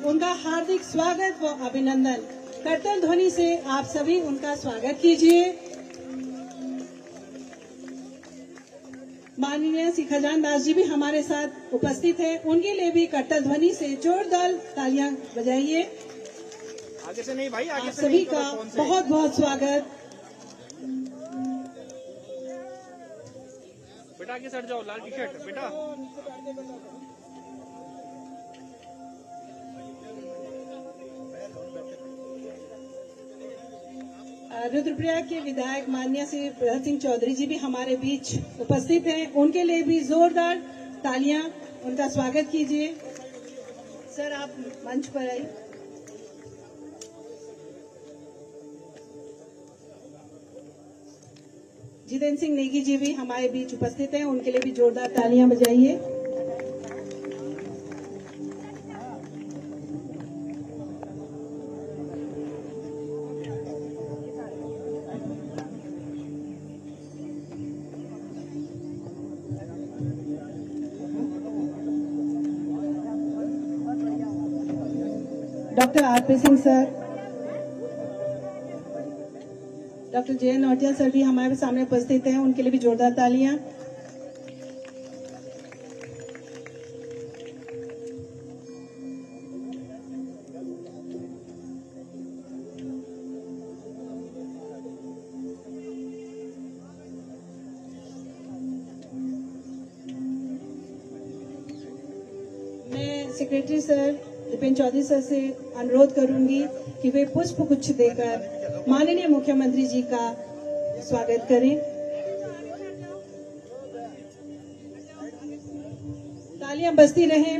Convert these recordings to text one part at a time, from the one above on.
उनका हार्दिक स्वागत व अभिनंदन। करतल ध्वनि से आप सभी उनका स्वागत कीजिए। माननीय श्री खजान दास जी भी हमारे साथ उपस्थित हैं, उनके लिए भी करतल ध्वनि से जोरदार तालियां बजाइए। आगे से नहीं भाई, आगे आप से सभी का बहुत बहुत स्वागत। बेटा आगे सट जाओ, लाल टी शर्ट बेटा। रुद्रप्रयाग के विधायक माननीय श्री प्रहत सिंह चौधरी जी भी हमारे बीच उपस्थित हैं, उनके लिए भी जोरदार तालियां, उनका स्वागत कीजिए। सर आप मंच पर आइए। जितेंद्र सिंह नेगी जी भी हमारे बीच उपस्थित हैं, उनके लिए भी जोरदार तालियां बजाइए। Doctor RP Singh sir, doctor J Nautiyal sir भी हमारे सामने उपस्थित हैं, उनके लिए भी जोरदार तालियां। मैं secretary sir Dipen Chaudhary sir से अनुरोध करूंगी कि वे पुष्प गुच्छ देकर माननीय मुख्यमंत्री जी का स्वागत करें। तालियां बजती रहें।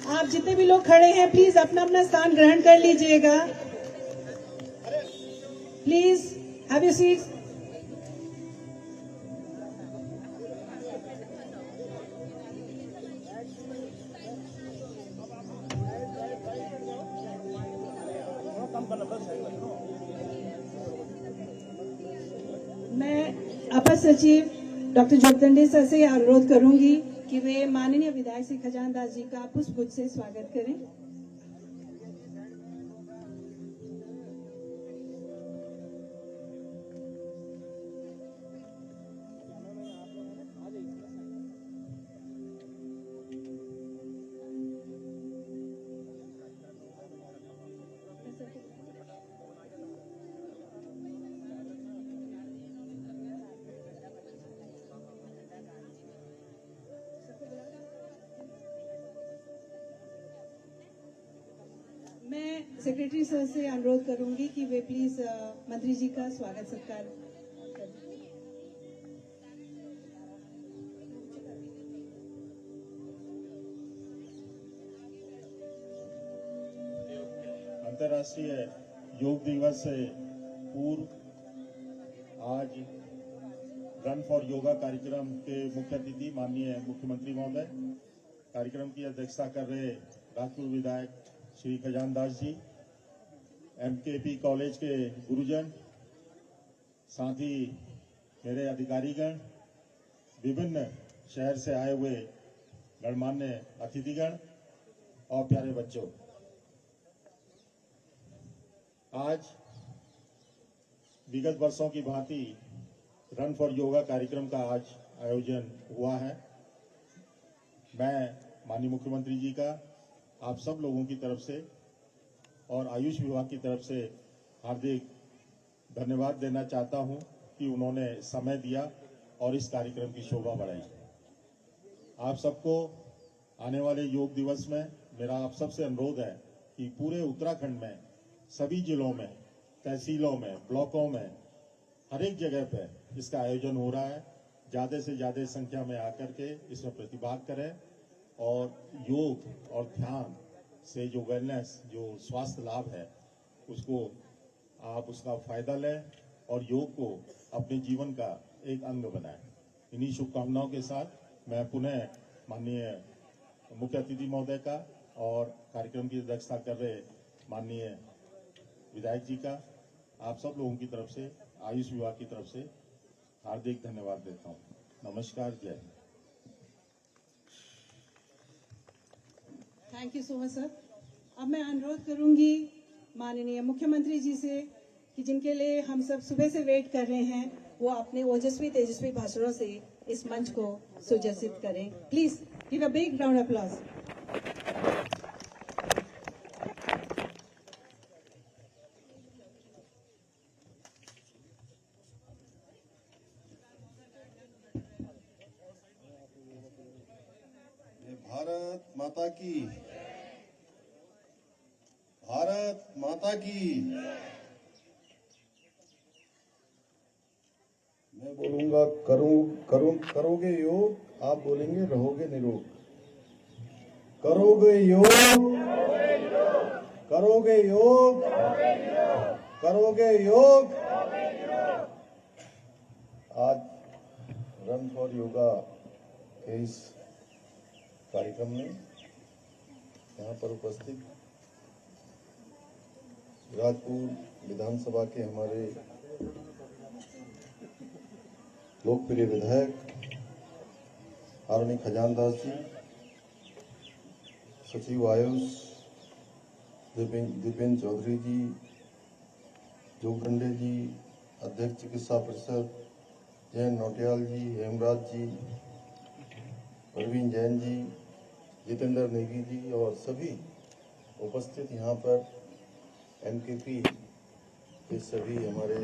आप जितने भी लोग खड़े हैं प्लीज अपना अपना स्थान ग्रहण कर लीजिएगा। Please have your seats. मैं अपर सचिव डॉक्टर जोगदंडे सर से अनुरोध करूंगी कि वे माननीय विधायक श्री खजान दास जी का पुष्प गुच्छ से स्वागत करें। मैं सेक्रेटरी सर से अनुरोध करूंगी कि वे प्लीज मंत्री जी का स्वागत सत्कार करें। अंतर्राष्ट्रीय योग दिवस से पूर्व आज रन फॉर योगा कार्यक्रम के मुख्य अतिथि माननीय मुख्यमंत्री महोदय, कार्यक्रम की अध्यक्षता कर रहे राजपुर विधायक श्री खजान दास जी, एमकेपी कॉलेज के गुरुजन, साथ ही मेरे अधिकारीगण, विभिन्न शहर से आए हुए गणमान्य अतिथिगण और प्यारे बच्चों, आज विगत वर्षों की भांति रन फॉर योगा कार्यक्रम का आज आयोजन हुआ है। मैं माननीय मुख्यमंत्री जी का आप सब लोगों की तरफ से और आयुष विभाग की तरफ से हार्दिक धन्यवाद देना चाहता हूं कि उन्होंने समय दिया और इस कार्यक्रम की शोभा बढ़ाई। आप सबको आने वाले योग दिवस में मेरा आप सबसे अनुरोध है कि पूरे उत्तराखंड में सभी जिलों में, तहसीलों में, ब्लॉकों में, हर एक जगह पे इसका आयोजन हो रहा है। ज्यादा से ज्यादा संख्या में आकर के इसमें प्रतिभाग करें और योग और ध्यान से जो वेलनेस, जो स्वास्थ्य लाभ है, उसको आप उसका फायदा लें और योग को अपने जीवन का एक अंग बनाएं। इन्हीं शुभकामनाओं के साथ मैं पुनः माननीय मुख्य अतिथि महोदय का और कार्यक्रम की अध्यक्षता कर रहे माननीय विधायक जी का आप सब लोगों की तरफ से, आयुष विभाग की तरफ से हार्दिक धन्यवाद देता हूं। नमस्कार, जय Hind. Thank you so much sir. अब मैं अनुरोध करूंगी माननीय मुख्यमंत्री जी से कि जिनके लिए हम सब सुबह से वेट कर रहे हैं, वो अपने ओजस्वी तेजस्वी भाषणों से इस मंच को सुजसित करें। Please give a big round applause. Bharat माता की, भारत माता की। मैं बोलूंगा करोगे योग, आप बोलेंगे रहोगे निरोग। करोगे योग, करोगे योग, करोगे योग। आज रन फॉर योगा के इस कार्यक्रम में यहाँ पर उपस्थित राजपुर विधानसभा के हमारे लोकप्रिय विधायक आदरणीय खजानदास जी, सचिव आयुष दीपेंद्र चौधरी जी, जोगदंडे जी, अध्यक्ष चिकित्सा परिषद जयंत नौटियाल जी, हेमराज जी, प्रवीण जैन जी, जितेंद्र नेगी जी और सभी उपस्थित यहाँ पर एमकेपी के सभी हमारे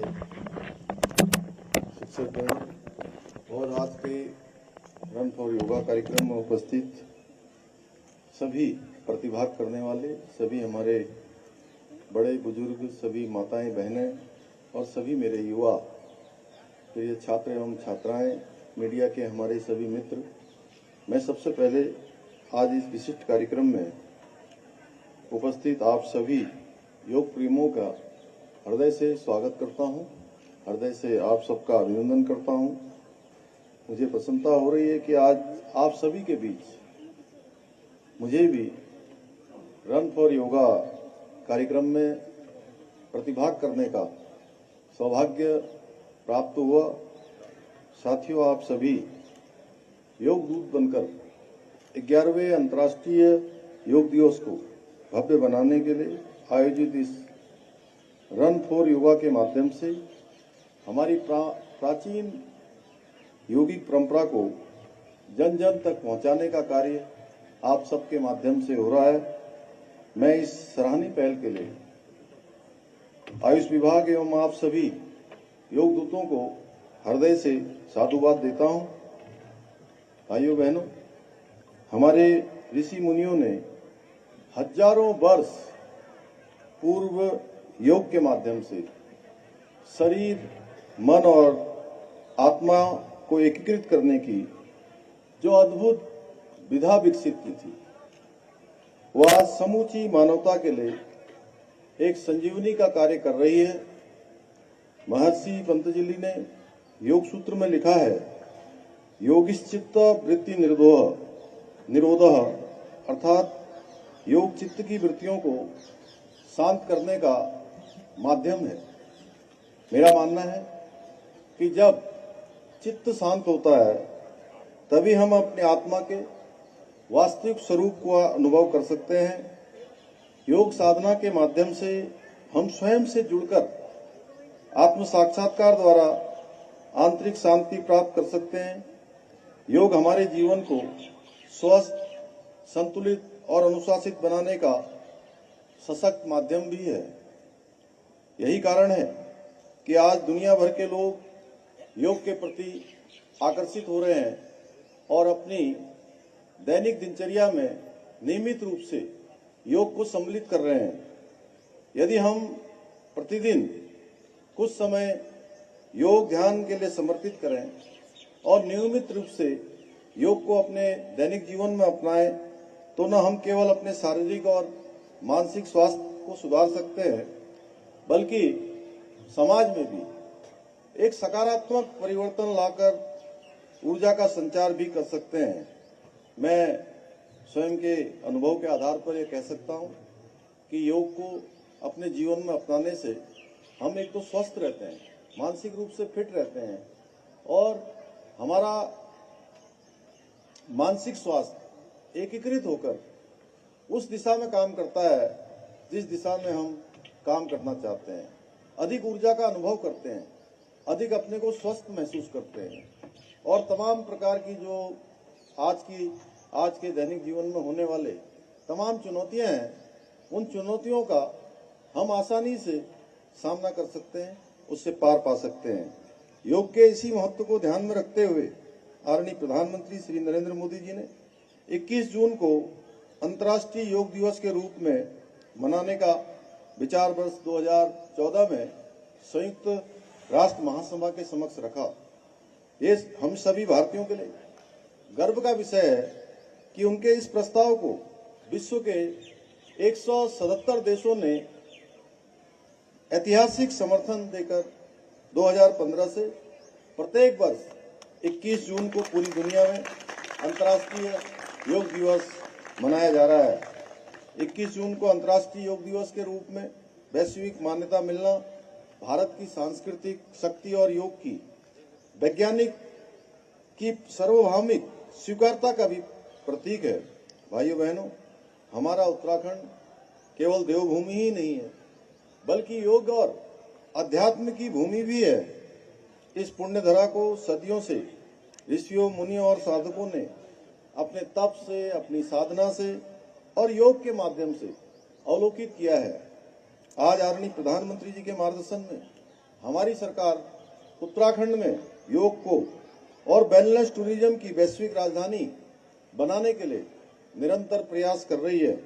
शिक्षक और आज के रन फॉर योगा कार्यक्रम में उपस्थित सभी प्रतिभाग करने वाले सभी हमारे बड़े बुजुर्ग, सभी माताएं बहनें और सभी मेरे युवा प्रिय छात्र एवं छात्राएं, मीडिया के हमारे सभी मित्र, मैं सबसे पहले आज इस विशिष्ट कार्यक्रम में उपस्थित आप सभी योग प्रेमियों का हृदय से स्वागत करता हूं, हृदय से आप सबका अभिनंदन करता हूं। मुझे प्रसन्नता हो रही है कि आज आप सभी के बीच मुझे भी रन फॉर योगा कार्यक्रम में प्रतिभाग करने का सौभाग्य प्राप्त हुआ। साथियों, आप सभी योग दूत बनकर 11वें अंतर्राष्ट्रीय योग दिवस को भव्य बनाने के लिए आयोजित इस रन फॉर योगा के माध्यम से हमारी प्राचीन योगिक परंपरा को जन जन तक पहुंचाने का कार्य आप सबके माध्यम से हो रहा है। मैं इस सराहनीय पहल के लिए आयुष विभाग एवं आप सभी योग दूतों को हृदय से साधुवाद देता हूं। भाइयों बहनों, हमारे ऋषि मुनियों ने हजारों वर्ष पूर्व योग के माध्यम से शरीर, मन और आत्मा को एकीकृत करने की जो अद्भुत विधा विकसित की थी, वह आज समूची मानवता के लिए एक संजीवनी का कार्य कर रही है। महर्षि पतंजलि ने योग सूत्र में लिखा है, योगिश्चित्त वृत्ति निरोधः, अर्थात योग चित्त की वृत्तियों को शांत करने का माध्यम है। मेरा मानना है कि जब चित्त शांत होता है तभी हम अपने आत्मा के वास्तविक स्वरूप को अनुभव कर सकते हैं। योग साधना के माध्यम से हम स्वयं से जुड़कर आत्म साक्षात्कार द्वारा आंतरिक शांति प्राप्त कर सकते हैं। योग हमारे जीवन को स्वस्थ, संतुलित और अनुशासित बनाने का सशक्त माध्यम भी है। यही कारण है कि आज दुनिया भर के लोग योग के प्रति आकर्षित हो रहे हैं और अपनी दैनिक दिनचर्या में नियमित रूप से योग को सम्मिलित कर रहे हैं। यदि हम प्रतिदिन कुछ समय योग ध्यान के लिए समर्पित करें और नियमित रूप से योग को अपने दैनिक जीवन में अपनाएं, तो न हम केवल अपने शारीरिक और मानसिक स्वास्थ्य को सुधार सकते हैं, बल्कि समाज में भी एक सकारात्मक परिवर्तन लाकर ऊर्जा का संचार भी कर सकते हैं। मैं स्वयं के अनुभव के आधार पर यह कह सकता हूं कि योग को अपने जीवन में अपनाने से हम एक तो स्वस्थ रहते हैं, मानसिक रूप से फिट रहते हैं और हमारा मानसिक स्वास्थ्य एकीकृत होकर उस दिशा में काम करता है जिस दिशा में हम काम करना चाहते हैं। अधिक ऊर्जा का अनुभव करते हैं, अधिक अपने को स्वस्थ महसूस करते हैं और तमाम प्रकार की जो आज के दैनिक जीवन में होने वाले तमाम चुनौतियां हैं, उन चुनौतियों का हम आसानी से सामना कर सकते हैं, उससे पार पा सकते हैं। योग के इसी महत्व को ध्यान में रखते हुए आदरणीय प्रधानमंत्री श्री नरेंद्र मोदी जी ने 21 जून को अंतर्राष्ट्रीय योग दिवस के रूप में मनाने का विचार वर्ष 2014 में संयुक्त राष्ट्र महासभा के समक्ष रखा। ये हम सभी भारतीयों के लिए गर्व का विषय है कि उनके इस प्रस्ताव को विश्व के 177 देशों ने ऐतिहासिक समर्थन देकर 2015 से प्रत्येक वर्ष 21 जून को पूरी दुनिया में अंतर्राष्ट्रीय योग दिवस मनाया जा रहा है। 21 जून को अंतर्राष्ट्रीय योग दिवस के रूप में वैश्विक मान्यता मिलना भारत की सांस्कृतिक शक्ति और योग की वैज्ञानिक की सार्वभौमिक स्वीकारता का भी प्रतीक है। भाइयों बहनों, हमारा उत्तराखंड केवल देवभूमि ही नहीं है, बल्कि योग और अध्यात्म की भूमि भी है। इस पुण्य धरा को सदियों से ऋषियों, मुनियों और साधकों ने अपने तप से, अपनी साधना से और योग के माध्यम से अवलोकित किया है। आज आदरणीय प्रधानमंत्री जी के मार्गदर्शन में हमारी सरकार उत्तराखंड में योग को और वेलनेस टूरिज्म की वैश्विक राजधानी बनाने के लिए निरंतर प्रयास कर रही है।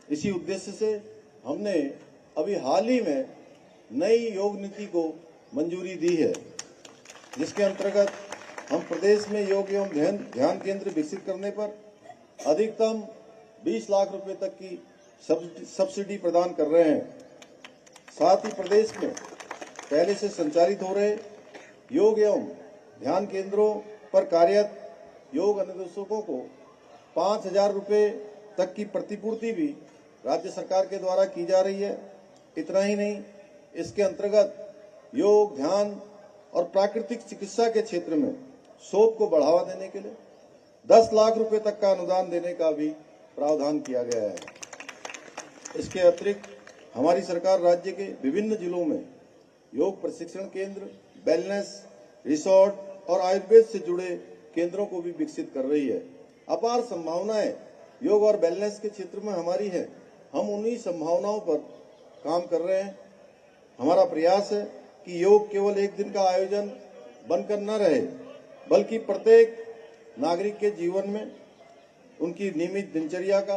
इसी उद्देश्य से हमने अभी हाल ही में नई योग नीति को मंजूरी दी है, जिसके अंतर्गत हम प्रदेश में योग एवं ध्यान केंद्र विकसित करने पर अधिकतम 20 लाख रुपए तक की सब्सिडी प्रदान कर रहे हैं। साथ ही प्रदेश में पहले से संचालित हो रहे योग एवं ध्यान केंद्रों पर कार्यरत योग अनुदेशकों को 5,000 रुपए तक की प्रतिपूर्ति भी राज्य सरकार के द्वारा की जा रही है। इतना ही नहीं, इसके अंतर्गत योग, ध्यान और प्राकृतिक चिकित्सा के क्षेत्र में शोध को बढ़ावा देने के लिए 10 लाख रुपए तक का अनुदान देने का भी प्रावधान किया गया है। इसके अतिरिक्त हमारी सरकार राज्य के विभिन्न जिलों में योग प्रशिक्षण केंद्र, वेलनेस रिसोर्ट और आयुर्वेद से जुड़े केंद्रों को भी विकसित कर रही है। अपार संभावनाएं योग और वेलनेस के क्षेत्र में हमारी है। हम उन्हीं संभावनाओं पर काम कर रहे हैं। हमारा प्रयास है कि योग केवल एक दिन का आयोजन बनकर न रहे, बल्कि प्रत्येक नागरिक के जीवन में उनकी नियमित दिनचर्या का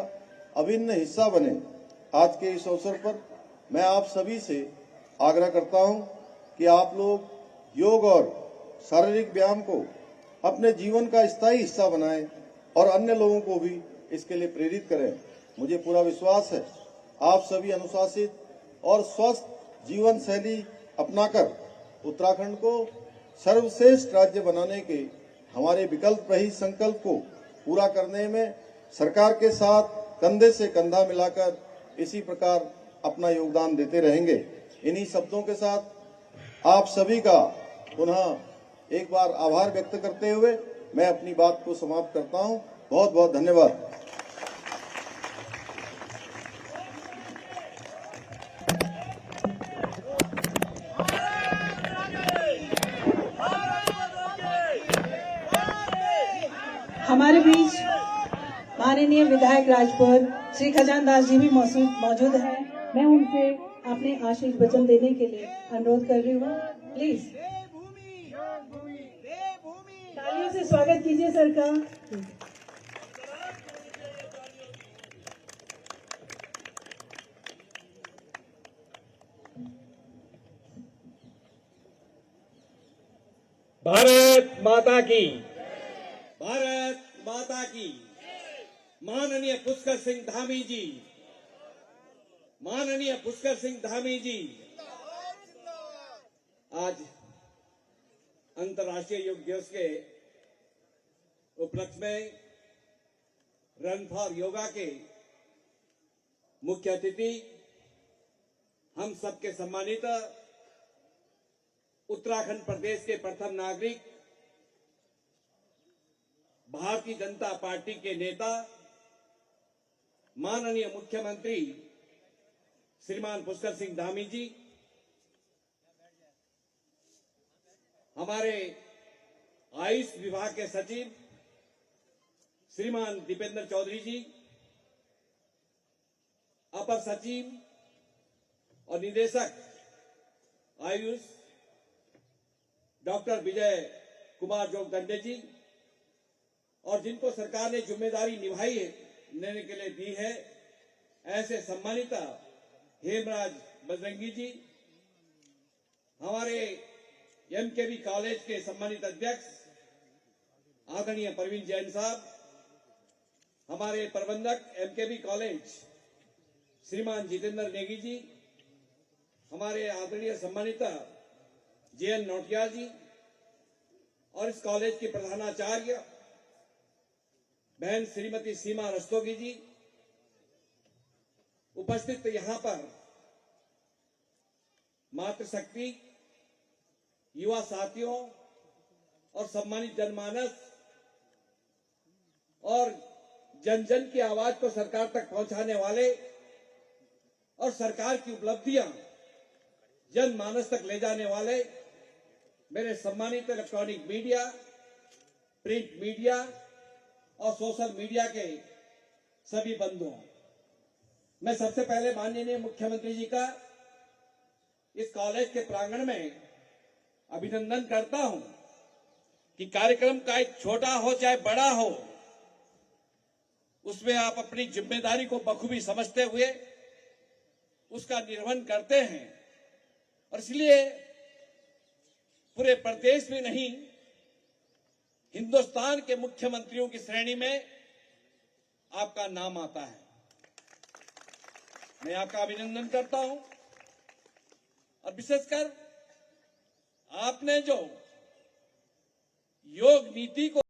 अभिन्न हिस्सा बने। आज के इस अवसर पर मैं आप सभी से आग्रह करता हूं कि आप लोग योग और शारीरिक व्यायाम को अपने जीवन का स्थायी हिस्सा बनाएं और अन्य लोगों को भी इसके लिए प्रेरित करें। मुझे पूरा विश्वास है आप सभी अनुशासित और स्वस्थ जीवन शैली अपनाकर उत्तराखंड को सर्वश्रेष्ठ राज्य बनाने के हमारे विकल्प रहित संकल्प को पूरा करने में सरकार के साथ कंधे से कंधा मिलाकर इसी प्रकार अपना योगदान देते रहेंगे। इन्हीं शब्दों के साथ आप सभी का पुनः एक बार आभार व्यक्त करते हुए मैं अपनी बात को समाप्त करता हूं। बहुत बहुत धन्यवाद। हमारे बीच माननीय विधायक राजपुर श्री खजानदास जी भी मौजूद हैं। मैं उनसे अपने आशीष वचन देने के लिए अनुरोध कर रही हूँ। प्लीज तालियों से स्वागत कीजिए सर का। भारत माता की, भारत माता की। माननीय पुष्कर सिंह धामी जी, माननीय पुष्कर सिंह धामी जी आज अंतर्राष्ट्रीय योग दिवस के उपलक्ष्य में रन फॉर योगा के मुख्य अतिथि, हम सबके सम्मानित उत्तराखंड प्रदेश के प्रथम नागरिक, भारतीय जनता पार्टी के नेता माननीय मुख्यमंत्री श्रीमान पुष्कर सिंह धामी जी, हमारे आयुष विभाग के सचिव श्रीमान दीपेंद्र चौधरी जी, अपर सचिव और निदेशक आयुष डॉक्टर विजय कुमार जोगदंडे जी, और जिनको सरकार ने जिम्मेदारी निभाई है लेने के लिए दी है, ऐसे सम्मानित हेमराज बजरंगी जी, हमारे एमकेबी कॉलेज के सम्मानित अध्यक्ष आदरणीय परवीन जैन साहब, हमारे प्रबंधक एमकेबी कॉलेज श्रीमान जितेंद्र नेगी जी, हमारे आदरणीय सम्मानित जेएन नौटियाल जी, और इस कॉलेज की प्रधानाचार्य बहन श्रीमती सीमा रस्तोगी जी, उपस्थित यहां पर मातृशक्ति, युवा साथियों और सम्मानित जनमानस और जन जन की आवाज को सरकार तक पहुंचाने वाले और सरकार की उपलब्धियां जनमानस तक ले जाने वाले मेरे सम्मानित इलेक्ट्रॉनिक मीडिया, प्रिंट मीडिया और सोशल मीडिया के सभी बंधुओं, मैं सबसे पहले माननीय मुख्यमंत्री जी का इस कॉलेज के प्रांगण में अभिनंदन करता हूं कि कार्यक्रम का एक छोटा हो चाहे बड़ा हो, उसमें आप अपनी जिम्मेदारी को बखूबी समझते हुए उसका निर्वहन करते हैं, और इसलिए पूरे प्रदेश में नहीं, हिंदुस्तान के मुख्यमंत्रियों की श्रेणी में आपका नाम आता है। मैं आपका अभिनंदन करता हूं, और विशेषकर आपने जो योग नीति को